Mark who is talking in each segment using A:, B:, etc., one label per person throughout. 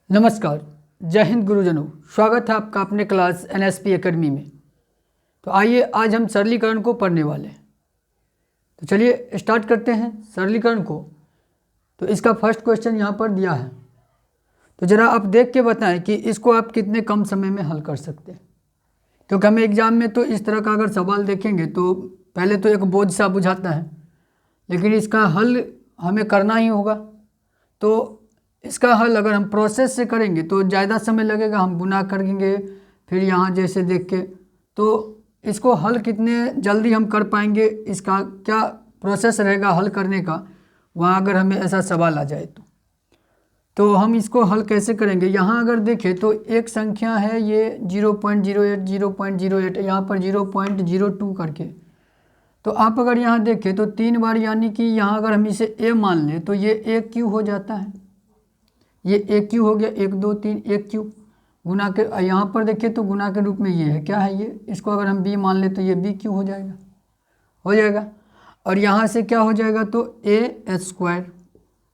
A: नमस्कार, जय हिंद गुरुजनों। स्वागत है आपका अपने क्लास एनएसपी एकेडमी में। तो आइए आज हम सरलीकरण को पढ़ने वाले हैं। तो चलिए स्टार्ट करते हैं सरलीकरण को। तो इसका फर्स्ट क्वेश्चन यहाँ पर दिया है, तो ज़रा आप देख के बताएं कि इसको आप कितने कम समय में हल कर सकते हैं। क्योंकि हमें एग्जाम में तो इस तरह का अगर सवाल देखेंगे तो पहले तो एक बोझ सा बुझाता है, लेकिन इसका हल हमें करना ही होगा। तो इसका हल अगर हम प्रोसेस से करेंगे तो ज़्यादा समय लगेगा, हम गुना करेंगे फिर यहाँ जैसे देख के, तो इसको हल कितने जल्दी हम कर पाएंगे, इसका क्या प्रोसेस रहेगा हल करने का, वहाँ अगर हमें ऐसा सवाल आ जाए तो हम इसको हल कैसे करेंगे। यहाँ अगर देखें तो एक संख्या है ये 0.08 यहाँ पर 0.02 करके, तो आप अगर यहाँ देखें तो 3 बार, यानी कि यहाँ अगर हम इसे a मान लें तो ये a क्यू हो जाता है, ये a क्यू हो गया, 1 2 3 a क्यू गुना के, यहाँ पर देखिए तो गुना के रूप में ये है, क्या है ये, इसको अगर हम b मान लें तो ये b क्यू हो जाएगा। और यहाँ से क्या हो जाएगा तो a स्क्वायर,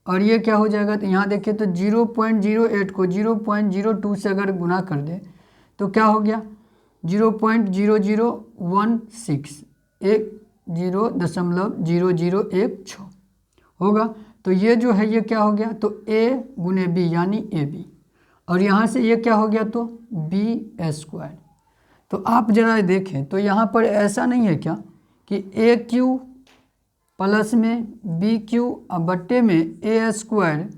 A: और ये क्या हो जाएगा तो यहाँ देखिए तो 0.08 को 0.02 से अगर गुना कर दे तो क्या हो गया 0.0016, 0.0016 होगा। तो ये जो है ये क्या हो गया तो a गुने b यानी ab, और यहाँ से ये क्या हो गया तो b स्क्वायर। तो आप जरा देखें तो यहाँ पर ऐसा नहीं है क्या कि a क्यू प्लस में बी क्यू अब बट्टे में a square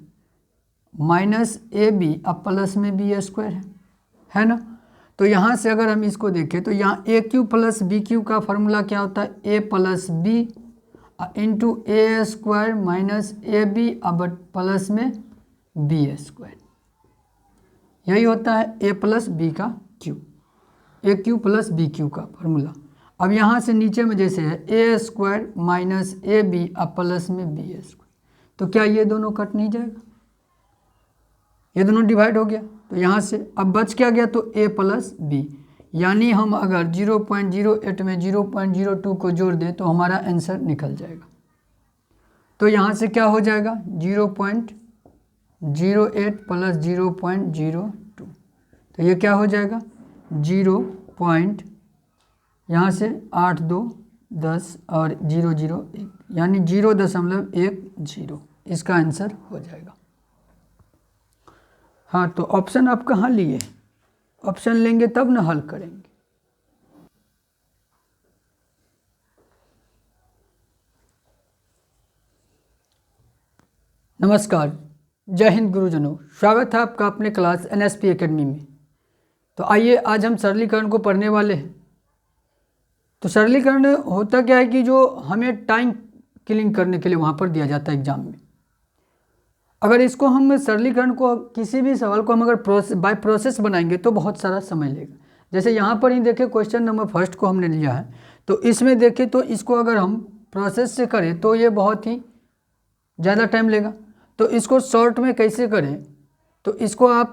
A: minus a b अब प्लस में बी स्क्वायर है ना। तो यहाँ से अगर हम इसको देखें तो यहाँ a cube plus b cube का फार्मूला क्या होता है, a plus b into a square minus a b अब प्लस में बी स्क्वायर, यही होता है ए प्लस बी का cube, a cube plus b cube का फार्मूला। अब यहाँ से नीचे में जैसे है a square minus a b अब प्लस में बी स्क्वायर, तो क्या ये दोनों कट नहीं जाएगा, ये दोनों डिवाइड हो गया। तो यहाँ से अब बच क्या गया तो ए प्लस बी, यानी हम अगर 0.08 में 0.02 को जोड़ दें तो हमारा आंसर निकल जाएगा। तो यहाँ से क्या हो जाएगा 0.08 प्लस 0.02, तो ये क्या हो जाएगा 0. यहाँ से 8 2 10 और 0.01 यानी 0.10, इसका आंसर हो जाएगा। हाँ, तो ऑप्शन आप कहाँ लिए, ऑप्शन लेंगे तब ना हल करेंगे। नमस्कार, जय हिंद गुरुजनों। स्वागत है आपका अपने क्लास एनएसपी एकेडमी में। तो आइए आज हम सरलीकरण को पढ़ने वाले हैं। तो सरलीकरण होता क्या है कि जो हमें टाइम किलिंग करने के लिए वहाँ पर दिया जाता है एग्जाम में, अगर इसको हम सरलीकरण को किसी भी सवाल को हम अगर बाय प्रोसेस बनाएंगे तो बहुत सारा समय लेगा। जैसे यहाँ पर ही देखें क्वेश्चन नंबर फर्स्ट को हमने लिया है, तो इसमें देखें तो इसको अगर हम प्रोसेस से करें तो ये बहुत ही ज़्यादा टाइम लेगा। तो इसको शॉर्ट में कैसे करें, तो इसको आप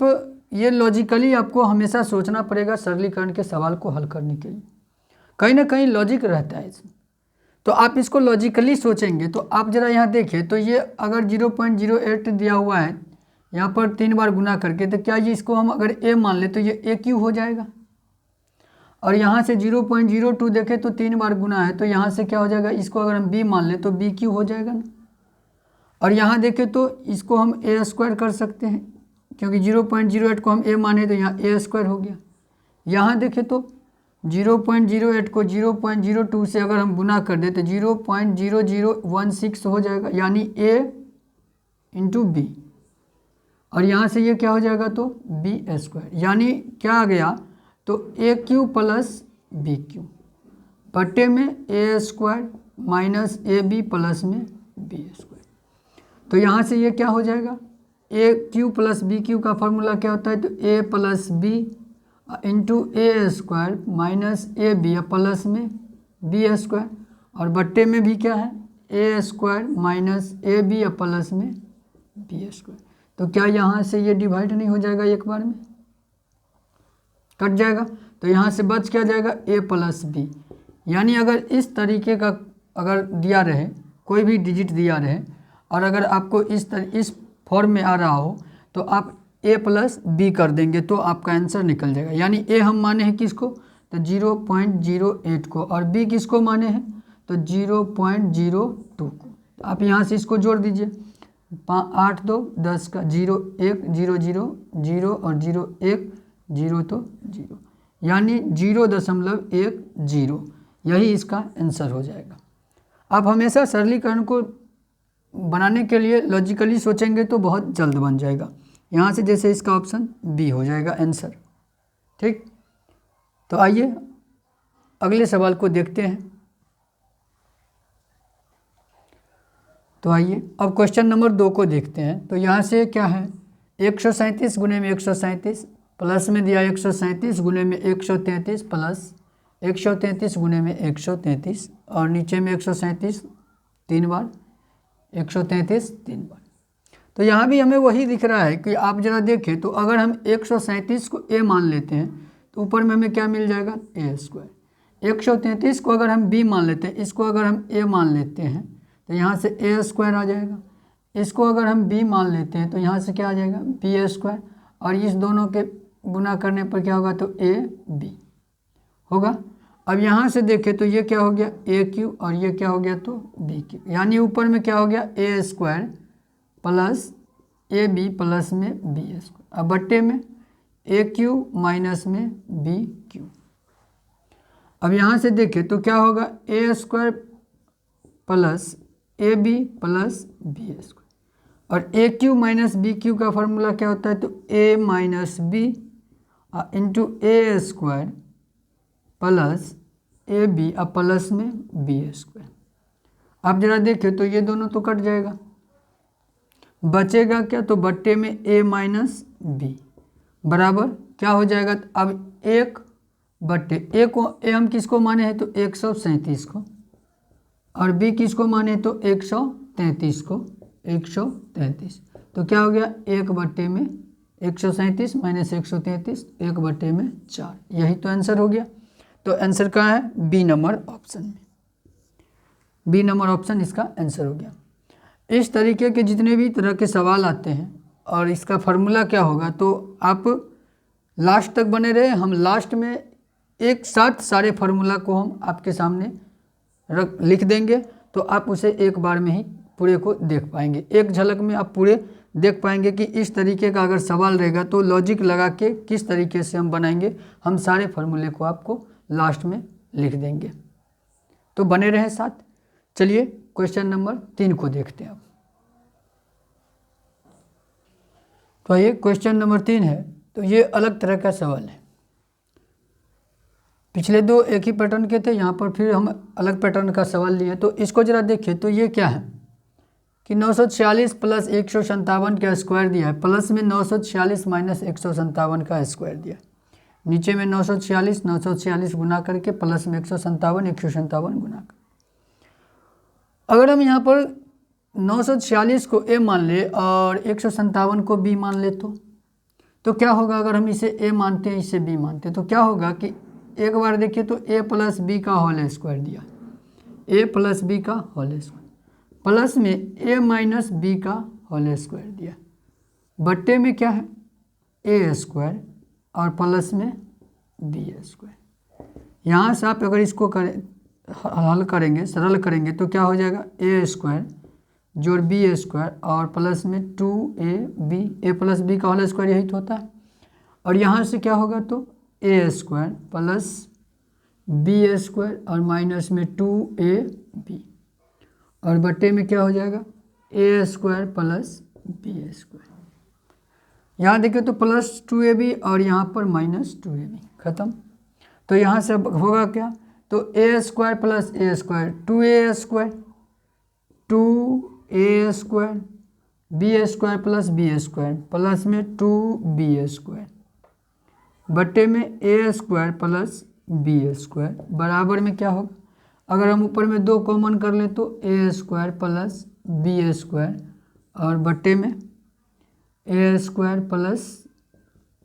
A: ये लॉजिकली आपको हमेशा सोचना पड़ेगा सरलीकरण के सवाल को हल करने के लिए, कहीं ना कहीं लॉजिक रहता है इसमें। तो आप इसको लॉजिकली सोचेंगे तो आप ज़रा यहाँ देखें तो ये अगर 0.08 दिया हुआ है यहाँ पर 3 बार गुना करके, तो क्या ये इसको हम अगर a मान ले तो ये a क्यू हो जाएगा। और यहाँ से 0.02 देखें तो 3 बार गुना है, तो यहाँ से क्या हो जाएगा, इसको अगर हम b मान ले तो b क्यू हो जाएगा ना। और यहाँ देखें तो इसको हम a स्क्वायर कर सकते हैं, क्योंकि 0.08 को हम a माने तो यहाँ a स्क्वायर हो गया। यहाँ देखें तो 0.08 को 0.02 से अगर हम गुना कर दें तो 0.0016 हो जाएगा, यानी a इंटू बी, और यहाँ से ये क्या हो जाएगा तो बी स्क्वायर, यानी क्या आ गया तो a cube plus b cube बट्टे में a square minus a b plus में बी स्क्वायर। तो यहाँ से ये क्या हो जाएगा a cube plus b cube का फार्मूला क्या होता है तो a plus b into a square minus a b plus में बी स्क्वायर, और बट्टे में भी क्या है a square minus a b plus में बी स्क्वायर। तो क्या यहाँ से ये डिवाइड नहीं हो जाएगा, एक बार में कट जाएगा। तो यहाँ से बच क्या जाएगा ए प्लस बी, यानी अगर इस तरीके का अगर दिया रहे, कोई भी डिजिट दिया रहे और अगर आपको इस फॉर्म में आ रहा हो तो आप ए प्लस बी कर देंगे तो आपका आंसर निकल जाएगा। यानी ए हम माने हैं किसको, तो 0.08 को, और बी किसको माने हैं, तो 0.02 को। आप यहाँ से इसको जोड़ दीजिए, 8 2 10 का 0 1 0 0 0 और 0 1 0 तो 0, यानी 0.10, यही इसका आंसर हो जाएगा। आप हमेशा सरलीकरण को बनाने के लिए लॉजिकली सोचेंगे तो बहुत जल्द बन जाएगा। यहाँ से जैसे इसका ऑप्शन बी हो जाएगा आंसर। ठीक, तो आइए अगले सवाल को देखते हैं। तो आइए अब क्वेश्चन नंबर 2 को देखते हैं। तो यहाँ से क्या है, 137 गुने में 137 प्लस में दिया 137 गुने में 133 प्लस 133 गुने में 133 और नीचे में 137 3 बार, 133 3 बार। तो यहाँ भी हमें वही दिख रहा है कि आप ज़रा देखें, तो अगर हम 137 को ए मान लेते हैं तो ऊपर में हमें क्या मिल जाएगा, ए स्क्वायर। 133 को अगर हम बी मान लेते हैं, इसको अगर हम ए मान लेते हैं तो यहाँ से ए स्क्वायर आ जाएगा। इसको अगर हम बी मान लेते हैं तो यहाँ से क्या आ जाएगा, बी ए स्क्वायर, और इस दोनों के गुना करने पर क्या होगा, तो ए बी होगा। अब यहाँ से देखें तो ये क्या हो गया, ए क्यू, और ये क्या हो गया, तो बी क्यू। यानी ऊपर में क्या हो गया, a square plus a b plus में बी स्क्वायर, अब बट्टे में ए क्यू माइनस में बी क्यू। अब यहाँ से देखें तो क्या होगा, a square plus a b plus B square, और a cube minus b cube का फार्मूला क्या होता है, तो a minus b into a square plus a b अब प्लस में बी स्क्वायर। आप जरा देखें तो ये दोनों तो कट जाएगा, बचेगा क्या, तो बट्टे में ए माइनस बी बराबर क्या हो जाएगा, अब 1 बट्टे ए को, ए हम किसको माने हैं, तो 137 को, और बी किसको माने तो 133 को, 133। तो क्या हो गया, 1 बट्टे में 137 माइनस 133, 1 बट्टे में 4, यही तो आंसर हो गया। तो आंसर कहाँ है, बी नंबर ऑप्शन में, बी नंबर ऑप्शन इसका आंसर हो गया। इस तरीके के जितने भी तरह के सवाल आते हैं और इसका फार्मूला क्या होगा, तो आप लास्ट तक बने रहे। हम लास्ट में एक साथ सारे फार्मूला को हम आपके सामने लिख देंगे, तो आप उसे एक बार में ही पूरे को देख पाएंगे। एक झलक में आप पूरे देख पाएंगे कि इस तरीके का अगर सवाल रहेगा तो लॉजिक लगा के किस तरीके से हम बनाएंगे। हम सारे फार्मूले को आपको लास्ट में लिख देंगे, तो बने रहें साथ। चलिए क्वेश्चन नंबर 3 को देखते हैं। तो ये क्वेश्चन नंबर 3 है, तो ये अलग तरह का सवाल है। पिछले 2 एक ही पैटर्न के थे, यहाँ पर फिर हम अलग पैटर्न का सवाल लिए। तो इसको जरा देखिए, तो ये क्या है कि 946 प्लस 157 का स्क्वायर दिया है, प्लस में 946 माइनस 157 का स्क्वायर दिया है, नीचे में 946 गुना करके प्लस में 157 गुना कर। अगर हम यहाँ पर 946 को ए मान ले और 157 को बी मान ले तो क्या होगा, अगर हम इसे ए मानते हैं इसे बी मानते हैं, तो क्या होगा कि एक बार देखिए तो ए प्लस बी का होल स्क्वायर दिया, ए प्लस बी का होल स्क्वायर, प्लस में ए माइनस बी का होल स्क्वायर दिया, बट्टे में क्या है, ए स्क्वायर और प्लस में बी स्क्वायर। यहाँ से आप अगर इसको करें, हल करेंगे, सरल करेंगे, तो क्या हो जाएगा, ए स्क्वायर जोड़ बी स्क्वायर और प्लस में 2ab, ए प्लस बी का होल स्क्वायर यही तो होता है। और यहाँ से क्या होगा, तो a square plus B square और माइनस में 2ab, और बट्टे में क्या हो जाएगा, ए स्क्वायर प्लस बी स्क्वायर। यहाँ देखिए तो प्लस 2ab और यहाँ पर माइनस 2ab, ख़त्म। तो यहाँ से होगा क्या, तो a square plus a square 2a square, 2a square, b square plus B square plus में 2b स्क्वायर, बट्टे में a square plus B square बराबर में क्या होगा, अगर हम ऊपर में 2 कॉमन कर लें तो a square plus B square और बट्टे में a square plus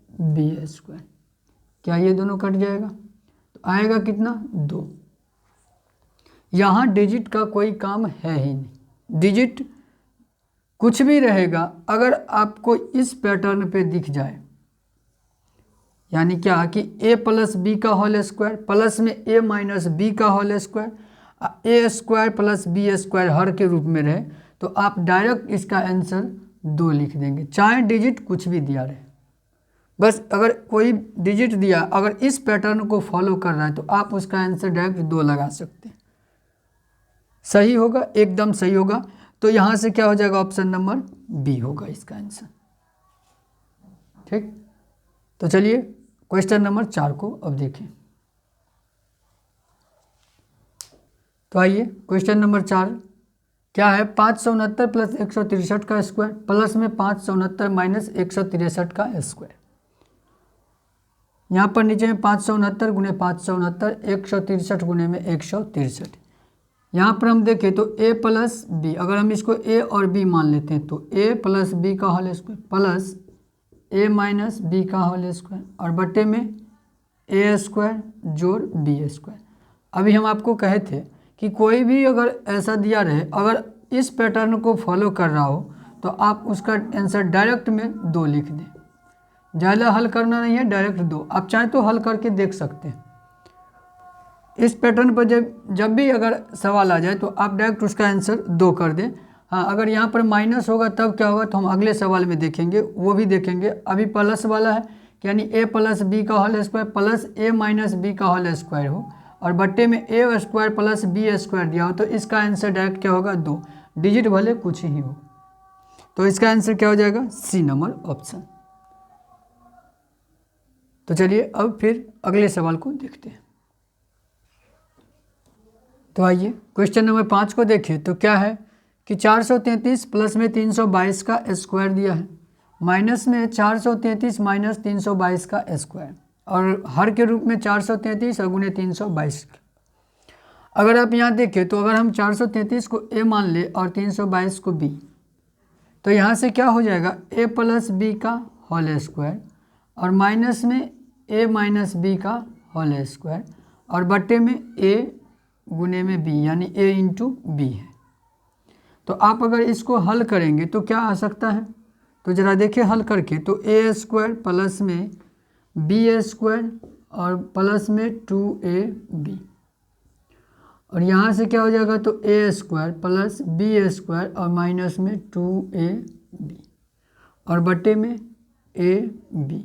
A: B square. क्या ये दोनों कट जाएगा, तो आएगा कितना, 2। यहाँ डिजिट का कोई काम है ही नहीं, डिजिट कुछ भी रहेगा अगर आपको इस पैटर्न पे दिख जाए, यानी क्या कि a प्लस बी का होल स्क्वायर प्लस में a माइनस बी का whole square, a square plus B square हर के रूप में रहे, तो आप डायरेक्ट इसका आंसर 2 लिख देंगे, चाहे डिजिट कुछ भी दिया रहे। बस अगर कोई डिजिट दिया, अगर इस पैटर्न को फॉलो कर रहा है तो आप उसका आंसर डायरेक्ट 2 लगा सकते हैं। सही होगा, एकदम सही होगा। तो यहाँ से क्या हो जाएगा, ऑप्शन नंबर बी होगा इसका आंसर। ठीक, तो चलिए क्वेश्चन नंबर 4 को अब देखें। तो आइए क्वेश्चन नंबर 4 क्या है, 569 प्लस 163 का स्क्वायर प्लस में 569 माइनस 163 का स्क्वायर। यहाँ पर नीचे में 569 गुने 569, 163 गुने में 163। यहाँ पर हम देखें तो a प्लस बी, अगर हम इसको a और b मान लेते हैं तो a प्लस बी का whole square plus a minus B का होल स्क्वायर और बटे में a स्क्वायर जोड़ b स्क्वायर। अभी हम आपको कहे थे कि कोई भी अगर ऐसा दिया रहे, अगर इस पैटर्न को फॉलो कर रहा हो तो आप उसका आंसर डायरेक्ट में 2 लिख दें, ज़्यादा हल करना नहीं है, डायरेक्ट 2। आप चाहें तो हल करके देख सकते हैं। इस पैटर्न पर जब भी अगर सवाल आ जाए तो आप डायरेक्ट उसका आंसर 2 कर दें। हाँ, अगर यहाँ पर माइनस होगा तब क्या होगा तो हम अगले सवाल में देखेंगे, वो भी देखेंगे। अभी प्लस वाला है, यानी a प्लस बी का whole square plus a minus B का होल स्क्वायर हो और बट्टे में a square plus B square दिया हो, तो इसका आंसर डायरेक्ट क्या होगा 2, डिजिट भले कुछ ही हो। तो इसका आंसर क्या हो जाएगा, सी नंबर ऑप्शन। तो चलिए अब फिर अगले सवाल को देखते हैं। तो आइए क्वेश्चन नंबर 5 को देखिए। तो क्या है कि 433 प्लस में 322 का स्क्वायर दिया है, माइनस में 433 माइनस 322 का स्क्वायर और हर के रूप में 433 और गुने 322। अगर आप यहाँ देखें तो अगर हम 433 को a मान ले और 322 को b, तो यहाँ से क्या हो जाएगा, a प्लस बी का होल स्क्वायर और माइनस में a माइनस बी का होल स्क्वायर और बट्टे में a गुने में b, यानी a इंटू बी है। तो आप अगर इसको हल करेंगे तो क्या आ सकता है, तो ज़रा देखिए हल करके। तो a स्क्वायर प्लस में b स्क्वायर और प्लस में 2ab और यहाँ से क्या हो जाएगा, तो a square plus b square और माइनस में 2ab और बटे में ab।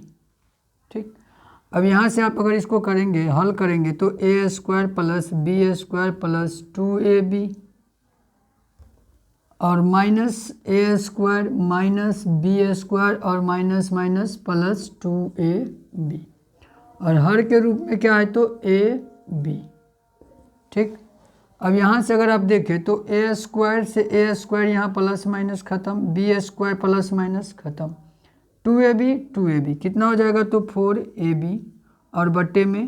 A: ठीक, अब यहाँ से आप अगर इसको करेंगे, हल करेंगे तो a square plus b square plus 2ab और minus a square minus b square और माइनस माइनस प्लस 2ab और हर के रूप में क्या है, तो ab। ठीक, अब यहाँ से अगर आप देखें तो a स्क्वायर से a स्क्वायर यहाँ प्लस माइनस ख़त्म, b स्क्वायर प्लस माइनस ख़त्म, 2ab कितना हो जाएगा, तो 4ab और बट्टे में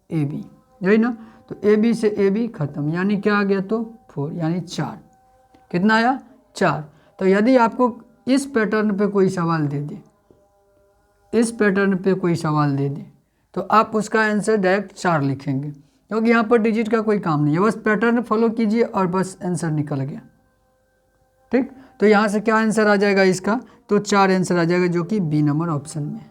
A: ab, यही ना। तो ab से ab ख़त्म, यानी क्या आ गया, तो 4, यानी 4। कितना आया, 4। तो यदि आपको इस पैटर्न पे कोई सवाल दे दे, इस पैटर्न पे कोई सवाल दे दे तो आप उसका आंसर डायरेक्ट 4 लिखेंगे, क्योंकि यहाँ पर डिजिट का कोई काम नहीं है, बस पैटर्न फॉलो कीजिए और बस आंसर निकल गया। ठीक, तो यहाँ से क्या आंसर आ जाएगा इसका, तो 4 आंसर आ जाएगा, जो कि बी नंबर ऑप्शन में।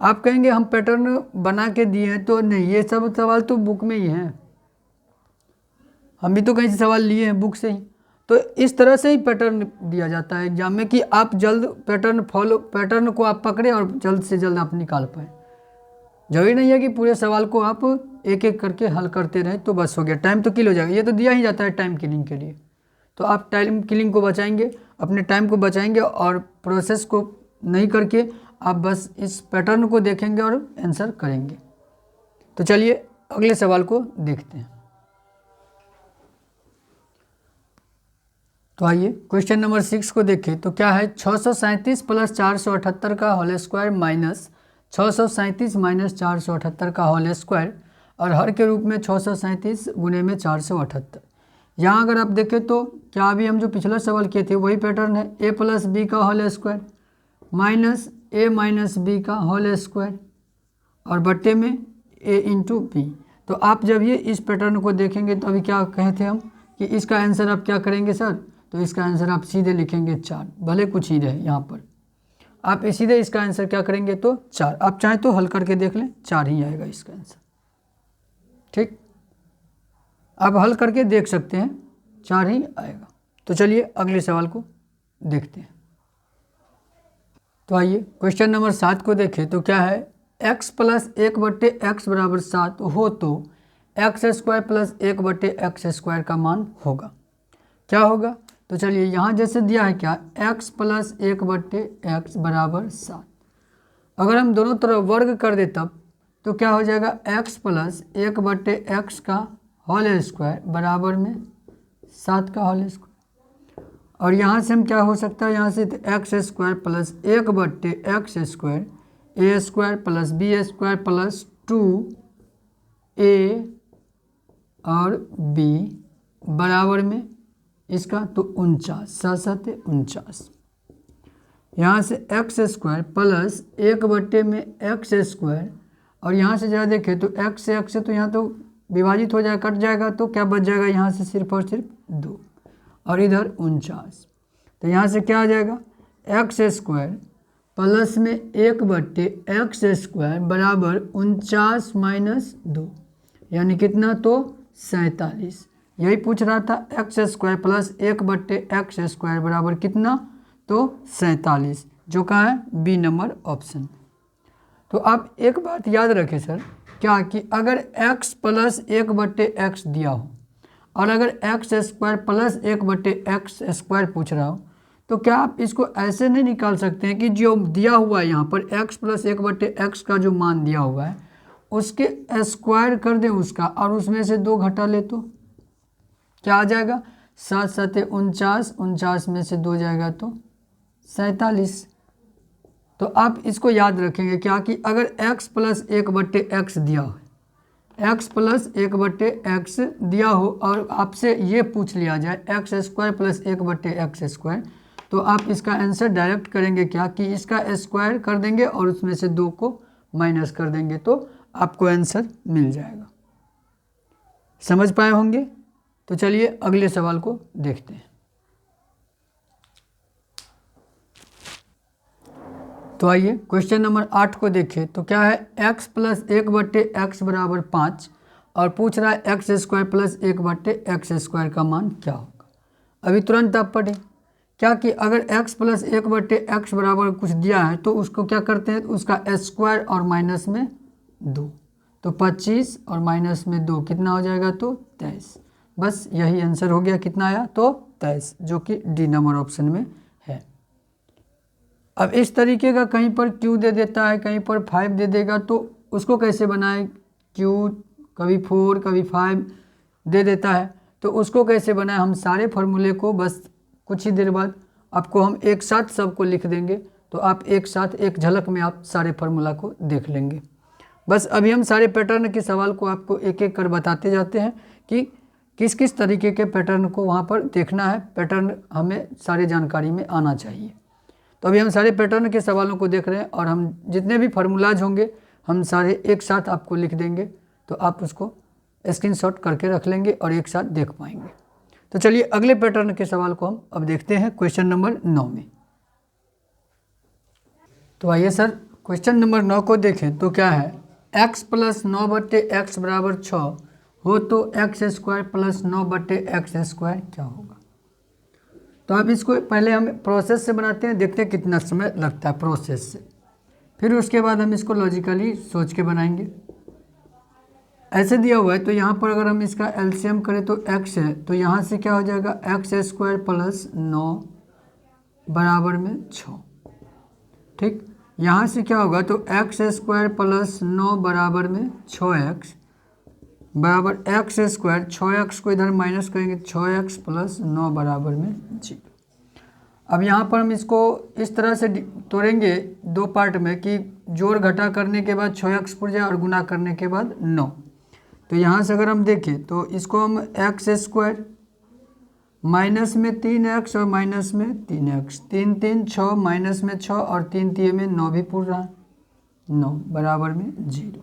A: आप कहेंगे हम पैटर्न बना के दिए हैं, तो नहीं, ये सब सवाल तो बुक में ही हैं, हम भी तो कहीं से सवाल लिए हैं बुक से ही। तो इस तरह से ही पैटर्न दिया जाता है एग्जाम में कि आप जल्द पैटर्न को आप पकड़े और जल्द से जल्द आप निकाल पाए। जरूरी नहीं है कि पूरे सवाल को आप एक एक करके हल करते रहें तो बस हो गया, टाइम तो किल हो जाएगा। ये तो दिया ही जाता है टाइम किलिंग के लिए, तो आप टाइम किलिंग को बचाएंगे, अपने टाइम को बचाएंगे और प्रोसेस को नहीं करके आप बस इस पैटर्न को देखेंगे और आंसर करेंगे। तो चलिए अगले सवाल को देखते हैं। तो आइए क्वेश्चन नंबर 6 को देखें। तो क्या है, 637 प्लस 478 का होल स्क्वायर माइनस 637 माइनस 478 का होल स्क्वायर और हर के रूप में 637 गुने में 478। यहाँ अगर आप देखें तो क्या अभी हम जो पिछला सवाल किए थे वही पैटर्न है, a प्लस बी का whole square minus a minus B का होल स्क्वायर और बट्टे में a इंटू बी। तो आप जब ये इस पैटर्न को देखेंगे तो अभी क्या कहे थे हम कि इसका आंसर आप क्या करेंगे सर, तो इसका आंसर आप सीधे लिखेंगे 4, भले कुछ ही रहे यहाँ पर, आप सीधे इसका आंसर क्या करेंगे तो 4। आप चाहें तो हल करके देख लें, 4 ही आएगा इसका आंसर। ठीक, आप हल करके देख सकते हैं, 4 ही आएगा। तो चलिए अगले सवाल को देखते हैं। तो आइए क्वेश्चन नंबर 7 को देखें। तो क्या है, x प्लस 1/x बराबर 7 हो तो x² प्लस 1/x² का मान होगा, क्या होगा। तो चलिए यहाँ जैसे दिया है क्या, x प्लस 1/x बराबर 7, अगर हम दोनों तरफ वर्ग कर दे तब तो क्या हो जाएगा, x प्लस 1/x का होल स्क्वायर बराबर में 7 का होल स्क्वायर। और यहाँ से हम क्या हो सकता है, यहाँ से x² plus 1/x² a² plus b² plus 2a और b बराबर में इसका तो 49, 7 × 49। यहाँ से x² प्लस 1 में x² और यहाँ से जरा देखें तो x से x से तो यहाँ तो विभाजित हो जाएगा, कट जाएगा, तो क्या बच जाएगा यहाँ से सिर्फ और सिर्फ 2 और इधर 49। तो यहाँ से क्या आ जाएगा, x² प्लस में 1/x² बराबर 49 माइनस 2 यानी कितना तो 47। यही पूछ रहा था, x² प्लस 1/x² बराबर कितना तो 47, जो कहाँ है बी नंबर ऑप्शन। तो आप एक बात याद रखें सर, क्या कि अगर x प्लस 1/x दिया हो और अगर x² प्लस 1/x² पूछ रहा हो तो क्या आप इसको ऐसे नहीं निकाल सकते हैं कि जो दिया हुआ है यहाँ पर x प्लस 1/x का जो मान दिया हुआ है उसके स्क्वायर कर दें उसका और उसमें से 2 घटा ले तो क्या आ जाएगा, 7 × 7 = 49, 49 में से 2 जाएगा तो 47। तो आप इसको याद रखेंगे क्या कि अगर x प्लस 1/x दिया हो, x प्लस 1/x दिया हो और आपसे ये पूछ लिया जाए x² प्लस 1/x², तो आप इसका आंसर डायरेक्ट करेंगे क्या कि इसका स्क्वायर कर देंगे और उसमें से 2 को माइनस कर देंगे तो आपको आंसर मिल जाएगा। समझ पाए होंगे। तो चलिए अगले सवाल को देखते हैं। तो आइए क्वेश्चन नंबर 8 को देखें। तो क्या है, x प्लस 1/x बराबर 5 और पूछ रहा है x² प्लस 1/x² का मान क्या होगा। अभी तुरंत आप पढ़ें क्या कि अगर x प्लस 1/x बराबर कुछ दिया है तो उसको क्या करते हैं, उसका स्क्वायर और माइनस में 2, तो 25 और माइनस में 2 कितना हो जाएगा तो 23। बस यही आंसर हो गया, कितना आया तो 23, जो कि डी नंबर ऑप्शन में है। अब इस तरीके का कहीं पर q दे देता है, कहीं पर 5 दे देगा, तो उसको कैसे बनाएं, q कभी 4 कभी 5 दे देता है तो उसको कैसे बनाएं। हम सारे फार्मूले को बस कुछ ही देर बाद आपको हम एक साथ सबको लिख देंगे, तो आप एक साथ एक झलक में आप सारे फार्मूला को देख लेंगे। बस अभी हम सारे पैटर्न के सवाल को आपको एक एक कर बताते जाते हैं कि किस किस तरीके के पैटर्न को वहाँ पर देखना है, पैटर्न हमें सारे जानकारी में आना चाहिए। तो अभी हम सारे पैटर्न के सवालों को देख रहे हैं और हम जितने भी फार्मूलाज होंगे हम सारे एक साथ आपको लिख देंगे, तो आप उसको स्क्रीनशॉट करके रख लेंगे और एक साथ देख पाएंगे। तो चलिए अगले पैटर्न के सवाल को हम अब देखते हैं क्वेश्चन नंबर 9 में। तो आइए सर क्वेश्चन नंबर 9 को देखें। तो क्या है, x प्लस 9/x बराबर 6 हो तो x² प्लस 9/x² क्या होगा। तो अब इसको पहले हम प्रोसेस से बनाते हैं, देखते हैं कितना समय लगता है प्रोसेस से, फिर उसके बाद हम इसको लॉजिकली सोच के बनाएंगे। ऐसे दिया हुआ है तो यहाँ पर अगर हम इसका एलसीएम करें तो x है, तो यहाँ से क्या हो जाएगा x² प्लस 9 बराबर में 6। ठीक, यहाँ से क्या होगा तो x² प्लस 9 बराबर में 6x बराबर x², 6x को इधर माइनस करेंगे, 6x प्लस 9 बराबर में 0। अब यहाँ पर हम इसको इस तरह से तोड़ेंगे 2 पार्ट में कि जोड़ घटा करने के बाद 6x पुर जाए और गुना करने के बाद 9। तो यहाँ से अगर हम देखें तो इसको हम x² माइनस में 3x और माइनस में 3x, 3 3 6 माइनस में 6 और 3 3 में 9 भी पुर रहा है, 9 बराबर में 0।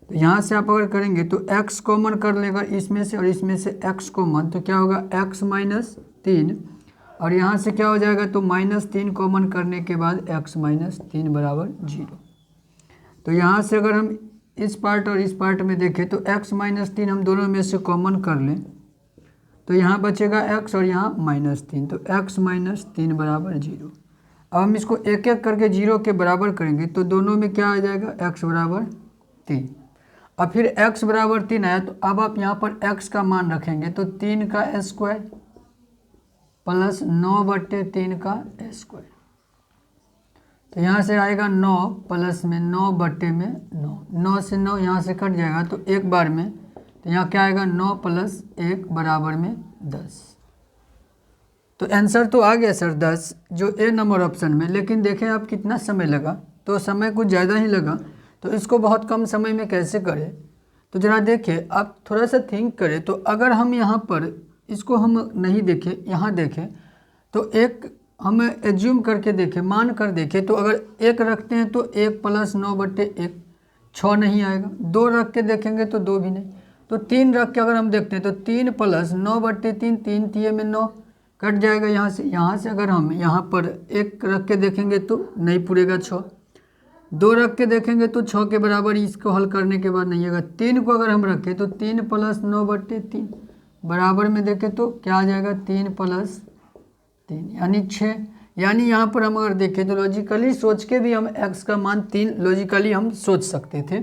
A: तो यहाँ से आप अगर करेंगे तो x कॉमन कर लेगा इसमें से और इसमें से x कॉमन, तो क्या होगा x माइनस 3 और यहाँ से क्या हो जाएगा, तो -3 कॉमन करने के बाद x - 3 बराबर 0। तो यहाँ से अगर हम इस पार्ट और इस पार्ट में देखें तो x - 3 हम दोनों में से कॉमन कर लें तो यहाँ बचेगा x और यहाँ -3, तो x - 3 बराबर 0। अब हम इसको एक एक करके 0 के बराबर करेंगे तो दोनों में क्या आ जाएगा, x बराबर 3। अब फिर x बराबर 3 आया तो अब आप यहाँ पर x का मान रखेंगे तो 3 का स्क्वायर प्लस 9/3 का स्क्वायर, तो यहाँ से आएगा 9 प्लस में 9/9, 9 से 9 यहाँ से कट जाएगा तो एक बार में, तो यहाँ क्या आएगा 9 + 1 बराबर में 10। तो आंसर तो आ गया सर 10 जो ए नंबर ऑप्शन में, लेकिन देखें आप कितना समय लगा, तो समय कुछ ज़्यादा ही लगा। तो इसको बहुत कम समय में कैसे करें, तो ज़रा देखें आप थोड़ा सा थिंक करें। तो अगर हम यहाँ पर इसको हम नहीं देखें, यहाँ देखें तो एक हम एज्यूम करके देखें, मान कर देखें, तो अगर 1 रखते हैं तो 1 + 9/1 6 नहीं आएगा, 2 रख के देखेंगे तो 2 भी नहीं, तो 3 रख के अगर हम देखते हैं तो 3 + 9/3, 3 3 में 9 कट जाएगा यहाँ से अगर हम यहाँ पर 1 रख के देखेंगे तो नहीं पूरेगा 6, 2 रख के देखेंगे तो 6 के बराबर, इसको हल करने के बाद नहीं आएगा। 3 को अगर हम रखें तो 3 + 9/3 बराबर में देखें तो क्या आ जाएगा, 3 + 3 यानी 6। यानी यहाँ पर हम अगर देखें तो लॉजिकली सोच के भी हम x का मान 3 लॉजिकली हम सोच सकते थे,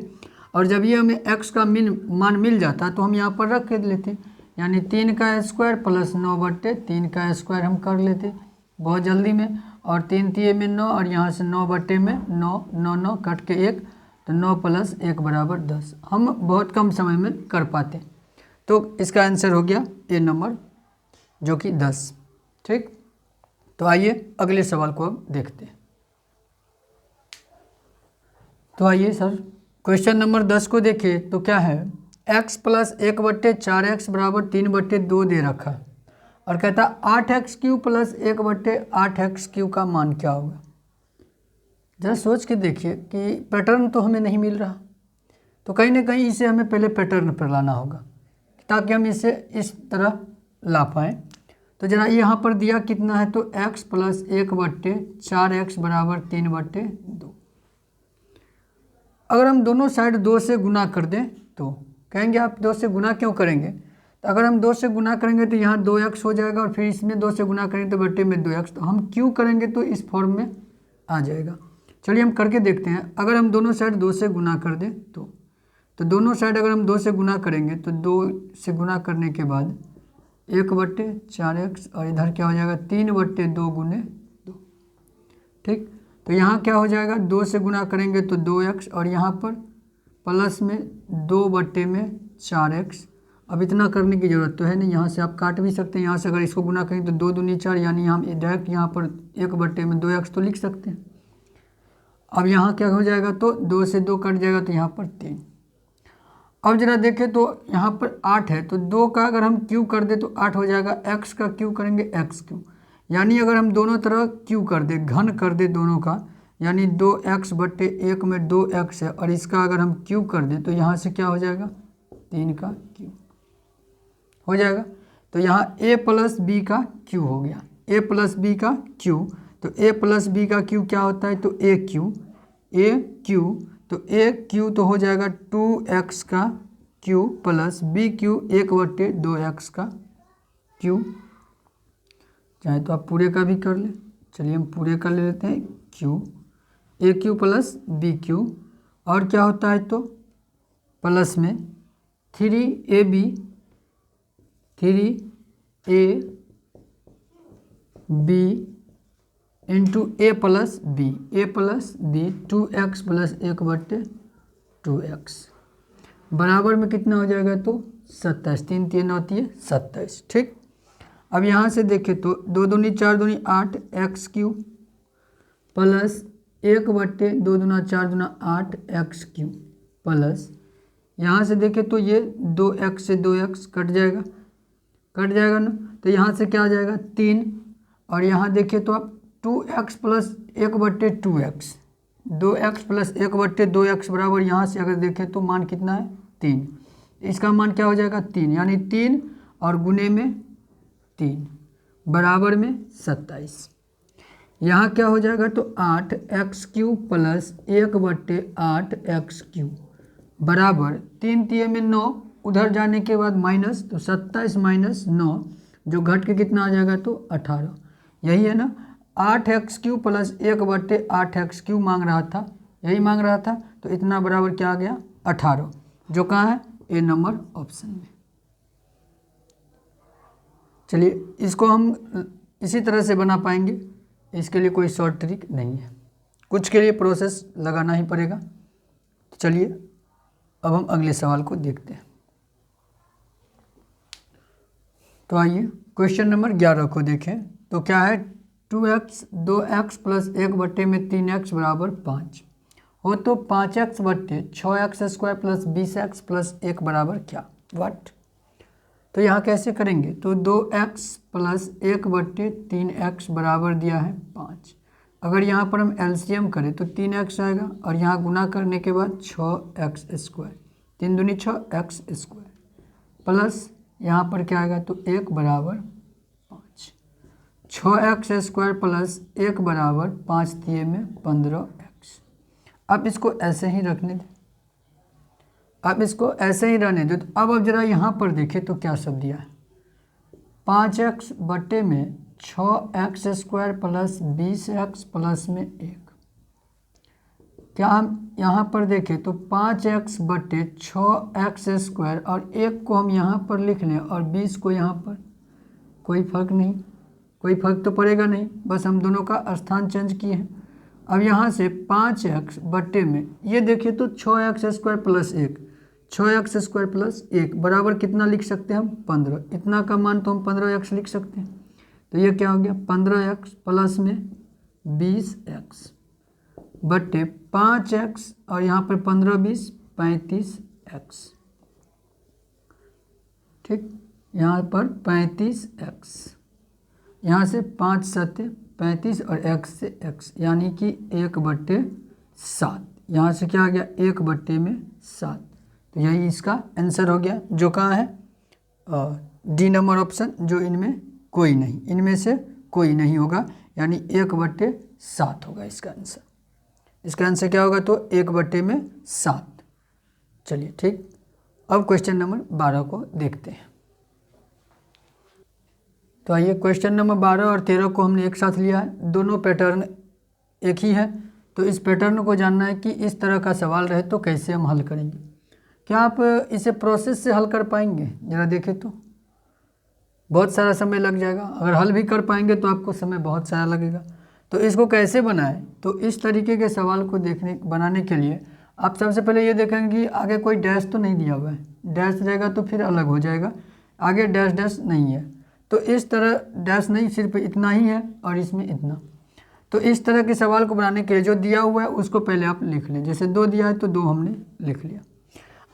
A: और जब ये हमें x का मान मिल जाता तो हम यहाँ पर रख के लेते, यानी 3 का स्क्वायर प्लस 9/3 का स्क्वायर हम कर लेते बहुत जल्दी में, और 3 3 में 9 और यहाँ से 9/9 में 9 9 9 कट के 1, तो 9 + 1 बराबर 10। हम बहुत कम समय में कर पाते, तो इसका आंसर हो गया ए नंबर जो कि 10। ठीक, तो आइए अगले सवाल को अब देखते हैं। तो आइए सर क्वेश्चन नंबर 10 को देखें तो क्या है, x + 1/4x बराबर 3/2 दे रखा है और कहता 8x³ + 1/8x³ का मान क्या होगा। जरा सोच के देखिए कि पैटर्न तो हमें नहीं मिल रहा, तो कहीं ना कहीं इसे हमें पहले पैटर्न पर लाना होगा ताकि हम इसे इस तरह ला पाएँ। तो जरा यहाँ पर दिया कितना है, तो x + 1/4x बराबर 3/2। अगर हम दोनों साइड 2 से गुना कर दें तो कहेंगे आप 2 से गुना क्यों करेंगे, तो अगर हम 2 से गुना करेंगे तो यहाँ 2x हो जाएगा और फिर इसमें 2 से गुना करेंगे तो बट्टे में 2x, तो हम क्यों करेंगे तो इस फॉर्म में आ जाएगा। चलिए हम करके देखते हैं। अगर हम दोनों साइड 2 से गुना कर दें तो दोनों साइड अगर हम 2 से गुना करेंगे तो 2 से गुना करने के बाद 1/4x और इधर क्या हो जाएगा 3/2 × 2। ठीक, तो यहाँ क्या हो जाएगा, 2 से गुना करेंगे तो 2x और यहाँ पर प्लस में 2/4x। अब इतना करने की ज़रूरत तो है नहीं, यहाँ से आप काट भी सकते हैं। यहाँ से अगर इसको गुना करें तो 2 दूनी 4, यानी हम डायरेक्ट यहाँ पर 1/2x तो लिख सकते हैं। अब यहाँ क्या हो जाएगा, तो 2 से 2 कट जाएगा तो यहाँ पर 3। अब जरा देखें तो यहाँ पर 8 है, तो 2 का अगर हम क्यू कर दे तो 8 हो जाएगा, x का क्यू करेंगे x³, यानी अगर हम दोनों तरह क्यू कर दे, घन कर दे दोनों का, यानी 2x/1 में 2x है और इसका अगर हम क्यू कर दें तो यहाँ से क्या हो जाएगा 3 का क्यू हो जाएगा। तो यहाँ a + b का क्यू हो गया, a + b का क्यू। तो a + b का क्यू क्या होता है, तो a तो a³ तो हो जाएगा 2x का क्यू प्लस b³ 1/2x का क्यू, चाहे तो आप पूरे का भी कर लें। चलिए हम पूरे का ले लेते हैं, a³ + b³ और क्या होता है, तो प्लस में 3ab into a + b 2x + 1/2x बराबर में कितना हो जाएगा, तो 27, 3 3 9 27। ठीक, अब यहाँ से देखें तो 2 दूनी 4 दूनी 8 x³ प्लस 1/2 दूना 4 दूना 8 x³ प्लस यहाँ से देखें तो ये 2x से 2x कट जाएगा ना, तो यहाँ से क्या आ जाएगा 3, और यहाँ देखें तो आप 2x + 1/2x 2x + 1/2x बराबर, यहाँ से अगर देखें तो मान कितना है 3, इसका मान क्या हो जाएगा 3, यानी 3 और गुने में 3 बराबर में 27। यहाँ क्या हो जाएगा तो 8x³ प्लस 1/8x³ बराबर 3 तिये में 9, उधर जाने के बाद माइनस, तो 27 माइनस 9 जो घट के कितना आ जाएगा तो 18। यही है ना, 8x³ प्लस 1/8x³ मांग रहा था, यही मांग रहा था, तो इतना बराबर क्या आ गया 18, जो कहाँ है ए नंबर ऑप्शन में। चलिए इसको हम इसी तरह से बना पाएंगे, इसके लिए कोई शॉर्ट ट्रिक नहीं है, कुछ के लिए प्रोसेस लगाना ही पड़ेगा। तो चलिए अब हम अगले सवाल को देखते हैं। तो आइए क्वेश्चन नंबर 11 को देखें। तो क्या है, 2x 2x प्लस 1/3x बराबर 5 हो तो 5x/6x² प्लस 20x प्लस 1 बराबर क्या, व्हाट। तो यहाँ कैसे करेंगे, तो 2x प्लस 1/3x बराबर दिया है 5। अगर यहाँ पर हम एलसीएम करें तो 3x आएगा, और यहाँ गुना करने के बाद 6x², 3 दूनी 6x² प्लस यहाँ पर क्या आएगा तो 1 बराबर 5। 6x² प्लस 1 बराबर 5 तिये में 15x। अब इसको ऐसे ही रखने दें, अब इसको ऐसे ही रहने दो। तो अब जरा यहाँ पर देखें तो क्या सब दिया है, 5x बटे में 6x² प्लस 20x प्लस में 1। क्या हम यहाँ पर देखें तो 5x बटे 6x² और 1 को हम यहाँ पर लिख लें और 20 को यहाँ पर, कोई फर्क नहीं, कोई फर्क तो पड़ेगा नहीं, बस हम दोनों का स्थान चेंज किए हैं। अब यहाँ से 5x बटे में ये देखिए तो 6x² प्लस 1, 6x² प्लस 1 बराबर कितना लिख सकते हैं हम 15। इतना का मान तो हम 15x लिख सकते हैं। तो ये क्या हो गया 15x प्लस में 20x बटे 5x और यहाँ पर 15 20 35x, ठीक, यहाँ पर 35x, यहाँ से 5 7 35 और x से x यानी कि 1/7। यहाँ से क्या आ गया 1/7। तो यही इसका आंसर हो गया, जो कहाँ है डी नंबर ऑप्शन, जो इनमें कोई नहीं, इनमें से कोई नहीं होगा, यानी 1/7 होगा इसका आंसर। इसका आंसर क्या होगा तो 1/7। चलिए ठीक, अब क्वेश्चन नंबर 12 को देखते हैं। तो आइए क्वेश्चन नंबर 12 और 13 को हमने एक साथ लिया है, दोनों पैटर्न एक ही है। तो इस पैटर्न को जानना है कि इस तरह का सवाल रहे तो कैसे हम हल करेंगे। क्या आप इसे प्रोसेस से हल कर पाएंगे, ज़रा देखें तो बहुत सारा समय लग जाएगा। अगर हल भी कर पाएंगे तो आपको समय बहुत सारा लगेगा। तो इसको कैसे बनाएं, तो इस तरीके के सवाल को बनाने के लिए आप सबसे पहले ये देखेंगे कि आगे कोई डैश तो नहीं दिया हुआ है, डैश रहेगा तो फिर अलग हो जाएगा, आगे डैश डैश नहीं है। तो इस तरह डैश नहीं, सिर्फ इतना ही है और इसमें इतना। तो इस तरह के सवाल को बनाने के लिए जो दिया हुआ है उसको पहले आप लिख लें। जैसे 2 दिया है तो 2 हमने लिख लिया।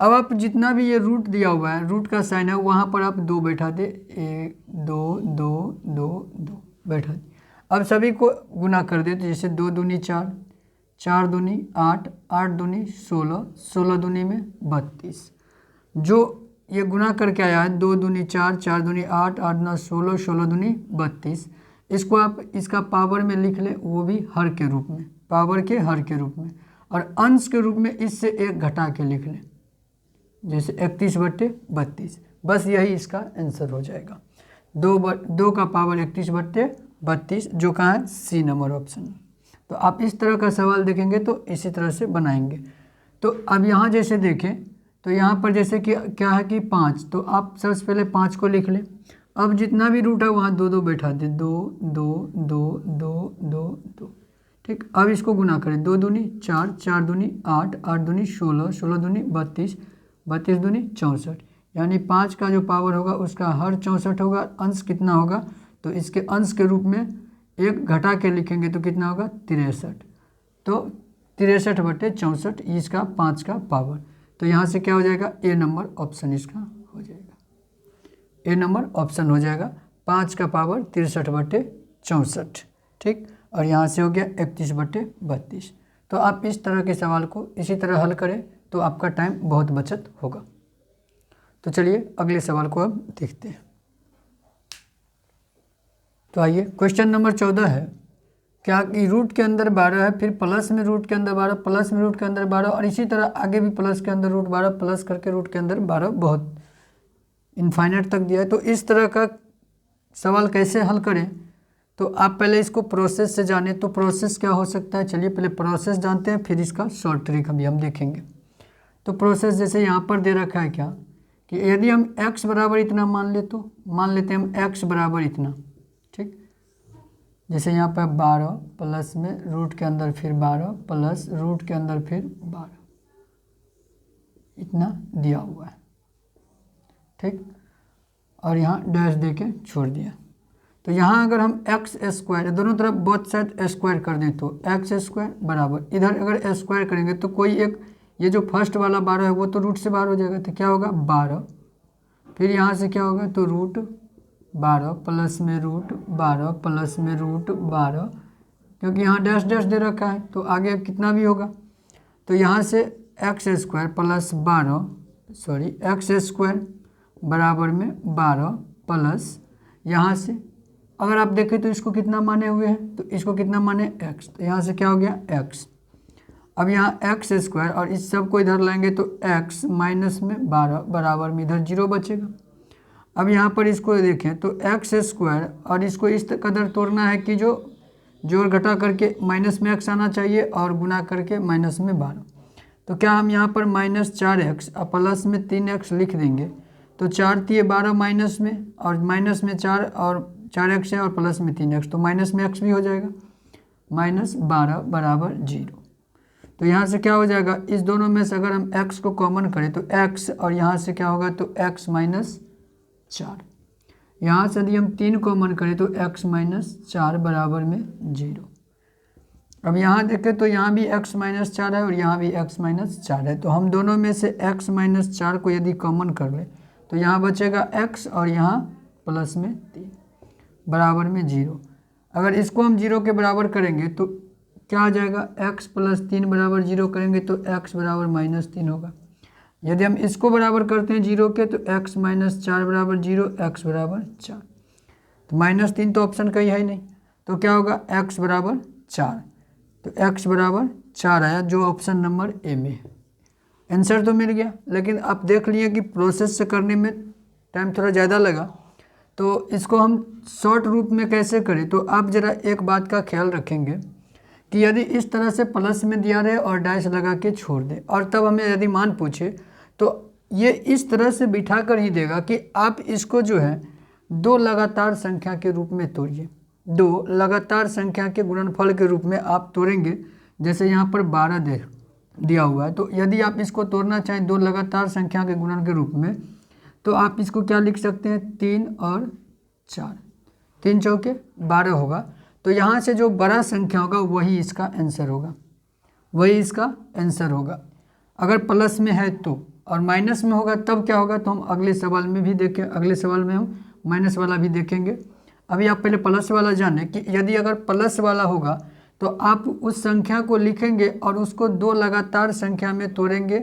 A: अब आप जितना भी ये रूट दिया हुआ है, रूट का साइन है, वहाँ पर आप 2 बैठा दे, 1 2 2 2 2 बैठा दे। अब सभी को गुना कर दे, तो जैसे 2 दूनी 4, 4 दूनी 8, 8 दूनी 16, 16 दूनी में 32। जो ये गुना करके आया है 2 दूनी 4, 4 दूनी 8, 8 दूना 16, 16 दूनी 32। इसको आप इसका पावर में लिख लें, वो भी हर के रूप में, पावर के हर के रूप में, और अंश के रूप में इससे 1 घटा के लिख लें, जैसे 31/32। बस यही इसका आंसर हो जाएगा, 2 का पावर 31/32, जो कहाँ है सी नंबर ऑप्शन। तो आप इस तरह का सवाल देखेंगे तो इसी तरह से बनाएंगे। तो अब यहाँ जैसे देखें तो यहाँ पर जैसे कि क्या है कि 5, तो आप सबसे पहले 5 को लिख लें। अब जितना भी रूट है वहाँ 2 2 बैठा दे, 2 2 2 2 2 2, ठीक। अब इसको गुना करें, 2 दूनी 4, 4 दूनी 8, 8 दूनी 16, 16 दूनी 32, 32 दूनी 64, यानी 5 का जो पावर होगा उसका हर 64 होगा। अंश कितना होगा, तो इसके अंश के रूप में 1 घटा के लिखेंगे तो कितना होगा 63। तो 63/64 इसका 5 का पावर। तो यहाँ से क्या हो जाएगा ए नंबर ऑप्शन इसका हो जाएगा, ए नंबर ऑप्शन हो जाएगा, 5 का पावर 63/64, ठीक। और यहाँ से हो गया 31/32। तो आप इस तरह के सवाल को इसी तरह हल करें तो आपका टाइम बहुत बचत होगा। तो चलिए अगले सवाल को अब देखते हैं। तो आइए क्वेश्चन नंबर 14 है, क्या कि रूट के अंदर 12 है, फिर प्लस में रूट के अंदर 12, प्लस में रूट के अंदर 12 और इसी तरह आगे भी प्लस के अंदर रूट 12 प्लस करके रूट के अंदर 12 बहुत इनफाइनाइट तक दिया है। तो इस तरह का सवाल कैसे हल करें, तो आप पहले इसको प्रोसेस से जानें। तो प्रोसेस क्या हो सकता है, चलिए पहले प्रोसेस जानते हैं, फिर इसका शॉर्ट ट्रिक अभी हम देखेंगे। तो प्रोसेस जैसे यहाँ पर दे रखा है क्या कि यदि हम x बराबर इतना मान ले, तो मान लेते हैं हम x बराबर इतना, ठीक। जैसे यहाँ पर 12 प्लस में रूट के अंदर फिर 12 प्लस रूट के अंदर फिर 12 इतना दिया हुआ है, ठीक। और यहाँ डैश दे के छोड़ दिया। तो यहाँ अगर हम एक्स स्क्वायर दोनों तरफ बोथ साइड स्क्वायर कर दें तो एक्स स्क्वायर बराबर इधर अगर स्क्वायर करेंगे तो कोई एक ये जो फर्स्ट वाला 12 है वो तो रूट से बाहर हो जाएगा, तो क्या होगा 12, फिर यहाँ से क्या होगा तो रूट 12 प्लस में रूट 12 प्लस में रूट 12, क्योंकि यहाँ डैश डैश दे रखा है तो आगे कितना भी होगा। तो यहाँ से x square plus 12 x square बराबर में 12 प्लस यहाँ से अगर आप देखें तो इसको कितना माने हुए हैं, तो इसको कितना माने x, तो यहाँ से क्या हो गया x। अब यहाँ एक्स स्क्वायर और इस सब को इधर लाएंगे तो x माइनस में 12 बराबर में इधर 0 बचेगा। अब यहाँ पर इसको देखें तो एक्स स्क्वायर और इसको इस कदर तोड़ना है कि जो जोड़ घटा करके माइनस में x आना चाहिए और गुना करके माइनस में 12। तो क्या हम यहाँ पर -4x और प्लस में 3x लिख देंगे, तो 4 तिये 12 माइनस में और माइनस में 4 और 4x है और प्लस में 3x, तो माइनस में x भी हो जाएगा, -12 बराबर 0। तो यहाँ से क्या हो जाएगा, इस दोनों में से अगर हम x को कॉमन करें तो x और यहाँ से क्या होगा तो x -4, यहाँ से यदि हम 3 कॉमन करें तो x -4 बराबर में 0। अब यहाँ देखें तो यहाँ भी x -4 है और यहाँ भी x -4 है, तो हम दोनों में से x -4 को यदि कॉमन कर लें तो यहाँ बचेगा x और यहाँ प्लस में 3 बराबर में 0। अगर इसको हम 0 के बराबर करेंगे तो क्या आ जाएगा, x प्लस 3 बराबर 0 करेंगे तो x बराबर -3 होगा। यदि हम इसको बराबर करते हैं 0 के तो x -4 बराबर 0, x बराबर 4, तो -3 तो ऑप्शन कहीं है ही नहीं, तो क्या होगा x बराबर 4, तो x बराबर 4 आया जो ऑप्शन नंबर ए में है। आंसर तो मिल गया, लेकिन आप देख लिए कि प्रोसेस से करने में टाइम थोड़ा ज़्यादा लगा, तो इसको हम शॉर्ट रूप में कैसे करें। तो आप ज़रा एक बात का ख्याल रखेंगे कि यदि इस तरह से प्लस में दिया रहे और डैश लगा के छोड़ दे और तब हमें यदि मान पूछे तो ये इस तरह से बिठा कर ही देगा कि आप इसको जो है 2 लगातार संख्या के रूप में तोड़िए, 2 लगातार संख्या के गुणनफल के रूप में आप तोड़ेंगे। जैसे यहाँ पर 12 दिया हुआ है, तो यदि आप इसको तोड़ना चाहें 2 लगातार संख्या के गुणन के रूप में तो आप इसको क्या लिख सकते हैं 3 और 4, 3 चौके 12 होगा। तो यहाँ से जो बड़ा संख्या होगा वही इसका आंसर होगा, वही इसका आंसर होगा। अगर प्लस में है तो, और माइनस में होगा तब क्या होगा, तो हम अगले सवाल में भी देखें, अगले सवाल में हम माइनस वाला भी देखेंगे। अभी आप पहले प्लस वाला जानें कि यदि अगर प्लस वाला होगा तो आप उस संख्या को लिखेंगे और उसको 2 लगातार संख्या में तोड़ेंगे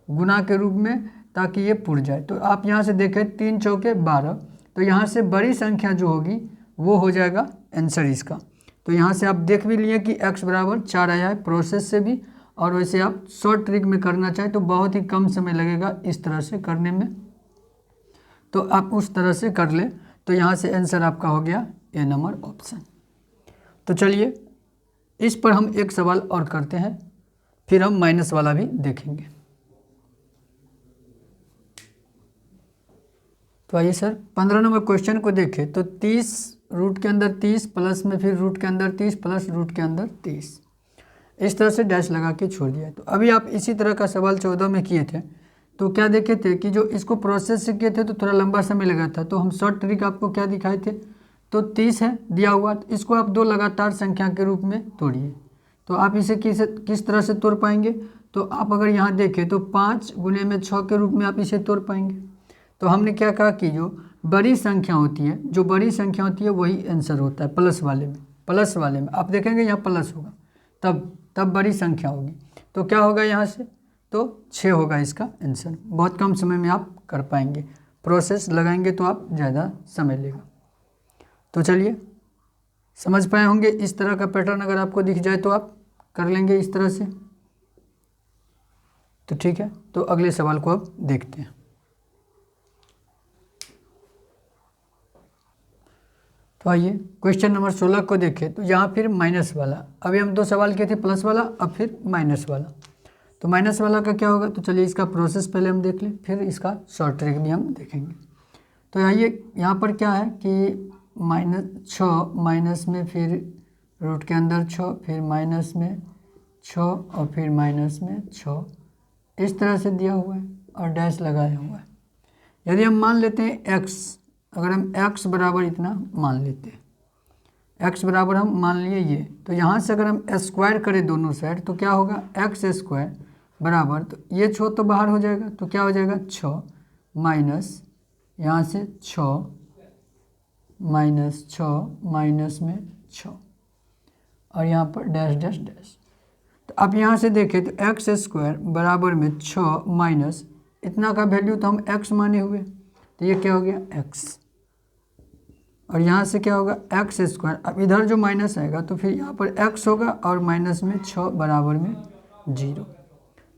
A: गुना के रूप में ताकि ये पुर जाए। तो आप यहाँ से देखें 3 चौके 12, तो यहाँ से बड़ी संख्या जो होगी वो हो जाएगा आंसर इसका। तो यहाँ से आप देख भी लिए कि x बराबर 4 आया है प्रोसेस से भी, और वैसे आप शॉर्ट ट्रिक में करना चाहें तो बहुत ही कम समय लगेगा इस तरह से करने में, तो आप उस तरह से कर लें। तो यहाँ से आंसर आपका हो गया ए नंबर ऑप्शन। तो चलिए इस पर हम एक सवाल और करते हैं, फिर हम माइनस वाला भी देखेंगे। तो आइए सर 15 नंबर क्वेश्चन को देखें। तो 30 रूट के अंदर 30 प्लस में फिर रूट के अंदर 30 प्लस रूट के अंदर 30, इस तरह से डैश लगा के छोड़ दिया। तो अभी आप इसी तरह का सवाल 14 में किए थे, तो क्या देखे थे कि जो इसको प्रोसेस से किए थे तो थोड़ा लंबा समय लगा था। तो हम शॉर्ट ट्रिक आपको क्या दिखाए थे, तो 30 है दिया हुआ, तो इसको आप 2 लगातार संख्या के रूप में तोड़िए। तो आप इसे किस तरह से तोड़ पाएंगे, तो आप अगर यहाँ देखें तो 5 गुने में 6 के रूप में आप इसे तोड़ पाएंगे। तो हमने क्या कहा कि जो बड़ी संख्या होती है, जो बड़ी संख्या होती है वही आंसर होता है प्लस वाले में। प्लस वाले में आप देखेंगे यहाँ प्लस होगा तब बड़ी संख्या होगी, तो क्या होगा यहाँ से, तो 6 होगा इसका आंसर। बहुत कम समय में आप कर पाएंगे, प्रोसेस लगाएंगे तो आप ज़्यादा समय लेगा। तो चलिए समझ पाए होंगे। इस तरह का पैटर्न अगर आपको दिख जाए तो आप कर लेंगे इस तरह से। तो ठीक है, तो अगले सवाल को अब देखते हैं। तो आइए क्वेश्चन नंबर 16 को देखें। तो यहाँ फिर माइनस वाला, अभी हम 2 सवाल किए थे, प्लस वाला, अब फिर माइनस वाला। तो माइनस वाला का क्या होगा, तो चलिए इसका प्रोसेस पहले हम देख लें, फिर इसका शॉर्ट ट्रिक भी हम देखेंगे। तो आइए यहाँ पर क्या है कि -6 माइनस में फिर रूट के अंदर 6, फिर माइनस में 6 और फिर माइनस में 6, इस तरह से दिया हुआ है और डैश लगाया हुआ है। यदि हम मान लेते हैं x, अगर हम x बराबर इतना मान लेते हैं, x बराबर हम मान लिए ये, तो यहाँ से अगर हम स्क्वायर करें दोनों साइड तो क्या होगा, एक्स स्क्वायर बराबर, तो ये 6 तो बाहर हो जाएगा, तो क्या हो जाएगा 6 माइनस यहाँ से 6 माइनस 6 माइनस में 6 और यहाँ पर डैश डैश डैश। तो अब यहाँ से देखें तो एक्स स्क्वायर बराबर में 6 माइनस इतना का वैल्यू तो हम x माने हुए, तो ये क्या हो गया x, और यहाँ से क्या होगा एक्स स्क्वायर। अब इधर जो माइनस आएगा तो फिर यहाँ पर x होगा और माइनस में 6 बराबर में 0।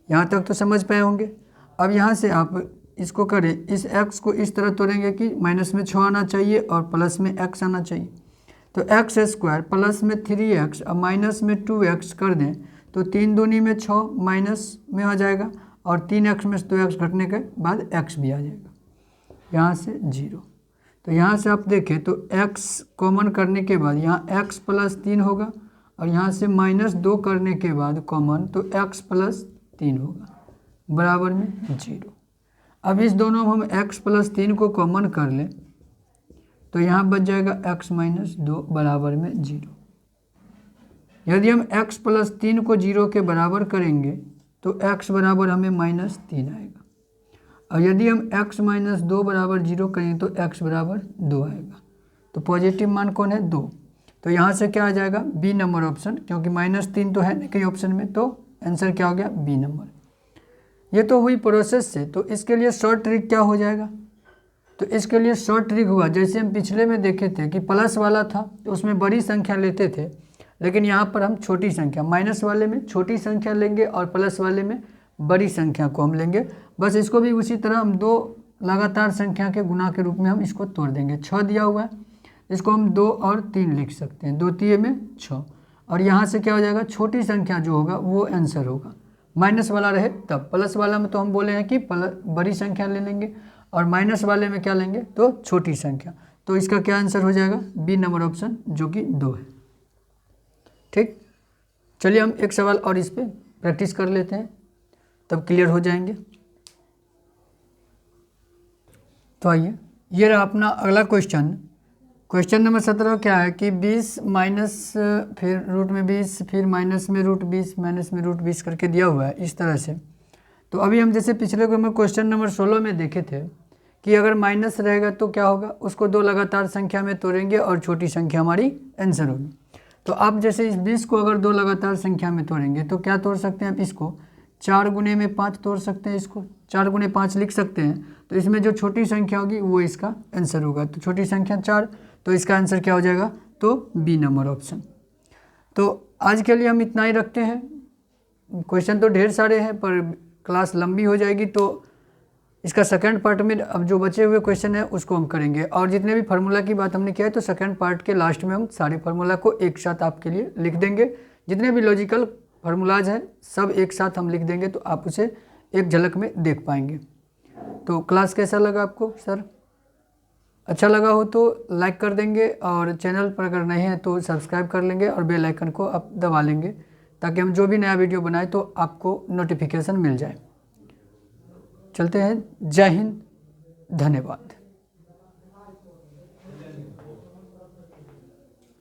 A: यहाँ तक तो समझ पाए होंगे। अब यहाँ से आप इसको करें, इस x को इस तरह तोड़ेंगे कि माइनस में 6 आना चाहिए और प्लस में x आना चाहिए। तो एक्स स्क्वायर प्लस में 3x और माइनस में 2x कर दें तो 3 दूनी में 6 माइनस में आ जाएगा और 3x में 2x घटने के बाद x भी आ जाएगा, यहाँ से 0। तो यहाँ से आप देखें तो x कॉमन करने के बाद यहाँ x प्लस 3 होगा और यहाँ से -2 करने के बाद कॉमन तो x प्लस 3 होगा बराबर में 0। अब इस दोनों में हम x प्लस 3 को कॉमन कर लें तो यहाँ बच जाएगा x माइनस 2 बराबर में 0। यदि हम x प्लस 3 को 0 के बराबर करेंगे तो x बराबर हमें -3 आएगा, और यदि हम x माइनस 2 बराबर 0 करें तो x बराबर 2 आएगा। तो पॉजिटिव मान कौन है, 2। तो यहाँ से क्या आ जाएगा, बी नंबर ऑप्शन, क्योंकि -3 तो है नहीं कहीं ऑप्शन में, तो आंसर क्या हो गया, बी नंबर। ये तो हुई प्रोसेस से। तो इसके लिए शॉर्ट ट्रिक क्या हो जाएगा, तो इसके लिए शॉर्ट ट्रिक हुआ, जैसे हम पिछले में देखे थे कि प्लस वाला था तो उसमें बड़ी संख्या लेते थे, लेकिन यहाँ पर हम छोटी संख्या, माइनस वाले में छोटी संख्या लेंगे और प्लस वाले में बड़ी संख्या को हम लेंगे। बस इसको भी उसी तरह हम 2 लगातार संख्या के गुना के रूप में हम इसको तोड़ देंगे। 6 दिया हुआ है, इसको हम 2 और 3 लिख सकते हैं, 2 3 में 6, और यहाँ से क्या हो जाएगा, छोटी संख्या जो होगा वो आंसर होगा। माइनस वाला रहे तब, प्लस वाला में तो हम बोले हैं कि बड़ी संख्या ले लेंगे और माइनस वाले में क्या लेंगे, तो छोटी संख्या। तो इसका क्या आंसर हो जाएगा, बी नंबर ऑप्शन, जो कि 2 है। ठीक, चलिए हम एक सवाल और इस पर प्रैक्टिस कर लेते हैं, तब क्लियर हो जाएंगे। तो आइए, ये रहा अपना अगला क्वेश्चन। क्वेश्चन नंबर 17 क्या है कि 20 माइनस फिर रूट में 20 फिर माइनस में रूट 20 माइनस में रूट 20 करके दिया हुआ है इस तरह से। तो अभी हम जैसे पिछले में क्वेश्चन नंबर 16 में देखे थे कि अगर माइनस रहेगा तो क्या होगा, उसको 2 लगातार संख्या में तोड़ेंगे और छोटी संख्या हमारी आंसर होगी। तो आप जैसे इस 20 को अगर 2 लगातार संख्या में तोड़ेंगे तो क्या तोड़ सकते हैं आप, इसको 4 गुने में 5 तोड़ सकते हैं, इसको 4 गुने 5 लिख सकते हैं। तो इसमें जो छोटी संख्या होगी वो इसका आंसर होगा। तो छोटी संख्या 4, तो इसका आंसर क्या हो जाएगा, तो बी नंबर ऑप्शन। तो आज के लिए हम इतना ही रखते हैं। क्वेश्चन तो ढेर सारे हैं पर क्लास लंबी हो जाएगी, तो इसका सेकंड पार्ट में अब जो बचे हुए क्वेश्चन है उसको हम करेंगे। और जितने भी फार्मूला की बात हमने किया है तो सेकंड पार्ट के लास्ट में हम सारे फार्मूला को एक साथ आपके लिए लिख देंगे। जितने भी लॉजिकल फार्मूलाज हैं सब एक साथ हम लिख देंगे, तो आप उसे एक झलक में देख पाएंगे। तो क्लास कैसा लगा आपको सर? अच्छा लगा हो तो लाइक कर देंगे, और चैनल पर अगर नहीं है तो सब्सक्राइब कर लेंगे और बेल आइकन को आप दबा लेंगे, ताकि हम जो भी नया वीडियो बनाए तो आपको नोटिफिकेशन मिल जाए। चलते हैं, जय हिंद, धन्यवाद।